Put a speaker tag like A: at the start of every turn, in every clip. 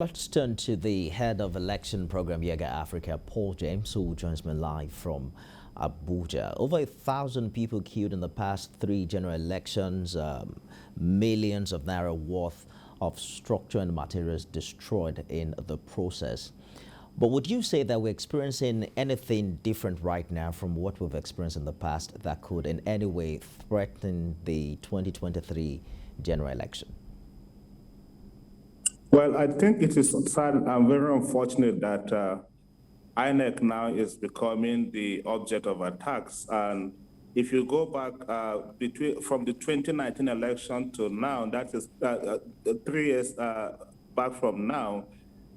A: Let's turn to the head of election program Yega Africa, Paul James, who joins me live from Abuja. Over 1,000 people killed in the past three general elections, millions of naira worth of structure and materials destroyed in the process. But would you say that we're experiencing anything different right now from what we've experienced in the past that could in any way threaten the 2023 general election?
B: Well, I think it is sad and very unfortunate that INEC now is becoming the object of attacks. And if you go back from the 2019 election to now, that is 3 years back from now,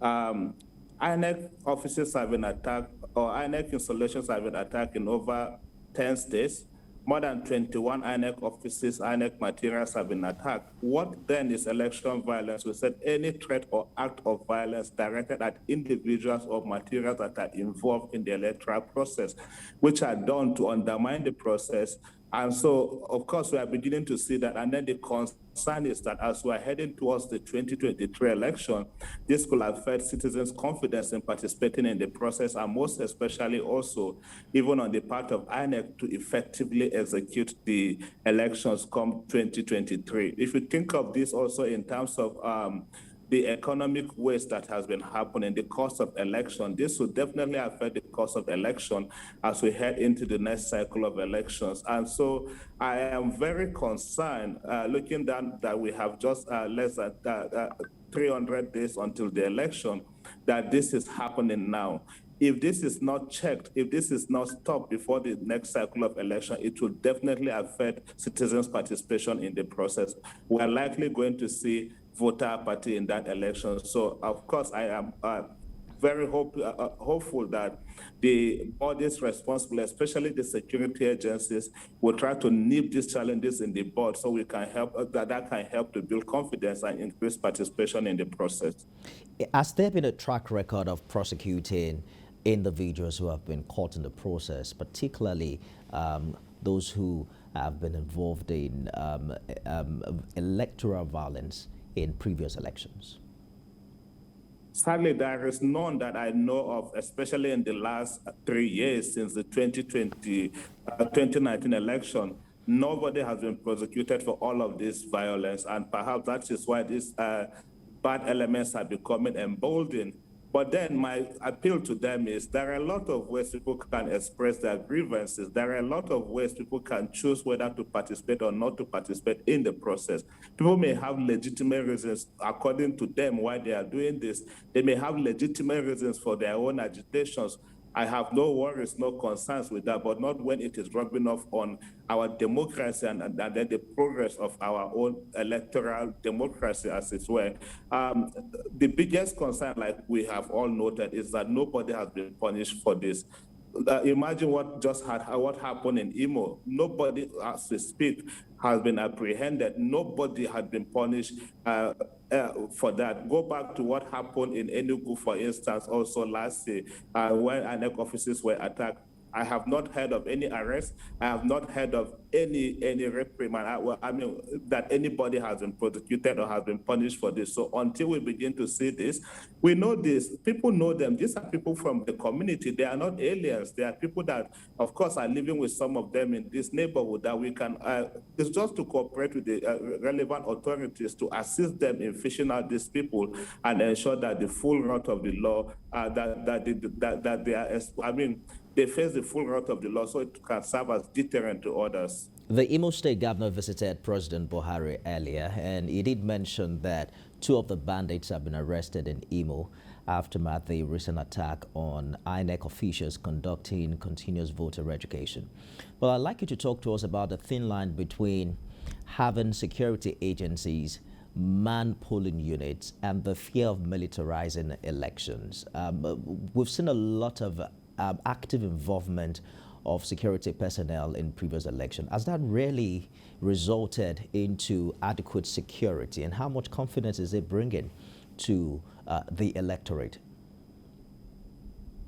B: INEC offices have been attacked, or INEC installations have been attacked in over 10 states. More than 21 INEC offices, INEC materials have been attacked. What then is election violence? We said any threat or act of violence directed at individuals or materials that are involved in the electoral process, which are done to undermine the process. And so, of course, we are beginning to see that. And then the concern is that as we are heading towards the 2023 election, this could affect citizens' confidence in participating in the process, and most especially also, even on the part of INEC, to effectively execute the elections come 2023. If you think of this also in terms of the economic waste that has been happening, the cost of election, this will definitely affect the cost of election as we head into the next cycle of elections. And so I am very concerned, looking down that we have just less than 300 days until the election, that this is happening now. If this is not checked, if this is not stopped before the next cycle of election, it will definitely affect citizens' participation in the process. We're likely going to see voter apathy in that election. So, of course, I am very hopeful that the bodies responsible, especially the security agencies, will try to nip these challenges in the bud so we can help that can help to build confidence and increase participation in the process.
A: Has there been a track record of prosecuting individuals who have been caught in the process, particularly those who have been involved in electoral violence in previous elections?
B: Sadly, there is none that I know of, especially in the last 3 years since the 2019 election. Nobody has been prosecuted for all of this violence, and perhaps that is why these bad elements are becoming emboldened. But then my appeal to them is there are a lot of ways people can express their grievances. There are a lot of ways people can choose whether to participate or not to participate in the process. People may have legitimate reasons according to them why they are doing this. They may have legitimate reasons for their own agitations. I have no worries, no concerns with that, but not when it is rubbing off on our democracy and then the progress of our own electoral democracy, as it were. The biggest concern, like we have all noted, is that nobody has been punished for this. Imagine what happened in Imo. Nobody, as we speak, has been apprehended. Nobody had been punished for that. Go back to what happened in Enugu, for instance, also last year, when INEC offices were attacked. I have not heard of any arrest. I have not heard of any reprimand. I mean, that anybody has been prosecuted or has been punished for this. So until we begin to see this, we know this. People know them. These are people from the community. They are not aliens. They are people that, of course, are living with some of them in this neighborhood that we can. It's just to cooperate with the relevant authorities to assist them in fishing out these people and ensure that the full route of the law that they are. I mean, they face the full wrath of the law so it can serve as deterrent to others.
A: The Imo State governor visited President Buhari earlier, and he did mention that 2 of the bandits have been arrested in Imo after the recent attack on INEC officials conducting continuous voter education. Well, I'd like you to talk to us about the thin line between having security agencies, man polling units, and the fear of militarizing elections. We've seen a lot of active involvement of security personnel in previous election. Has that really resulted into adequate security, and how much confidence is it bringing to the electorate?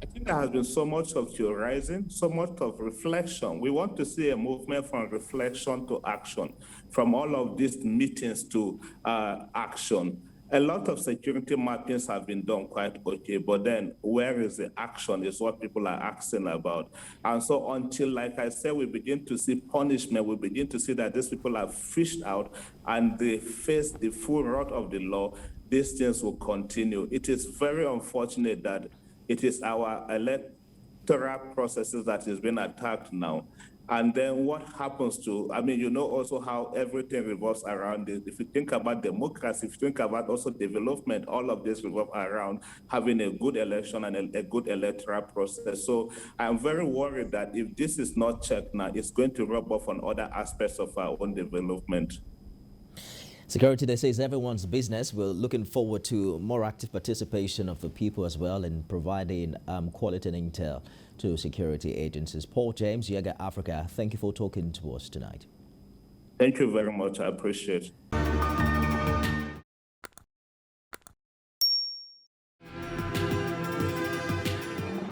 B: I think there has been so much of theorizing, so much of reflection. We want to see a movement from reflection to action, from all of these meetings to action. a lot of security mappings have been done quite okay, but then where is the action is what people are asking about. And so until, like I said, we begin to see punishment, we begin to see that these people are fished out and they face the full wrath of the law, these things will continue. It is very unfortunate that it is our electoral processes that is being attacked now. And then what happens to, I mean, you know also how everything revolves around it. If you think about democracy, if you think about also development, all of this revolves around having a good election and a good electoral process. So I'm very worried that if this is not checked now, it's going to rub off on other aspects of our own development.
A: Security, they say, is everyone's business. We're looking forward to more active participation of the people as well in providing quality intel to security agencies. Paul James, Yaga Africa, thank you for talking to us tonight.
B: Thank you very much. I appreciate it.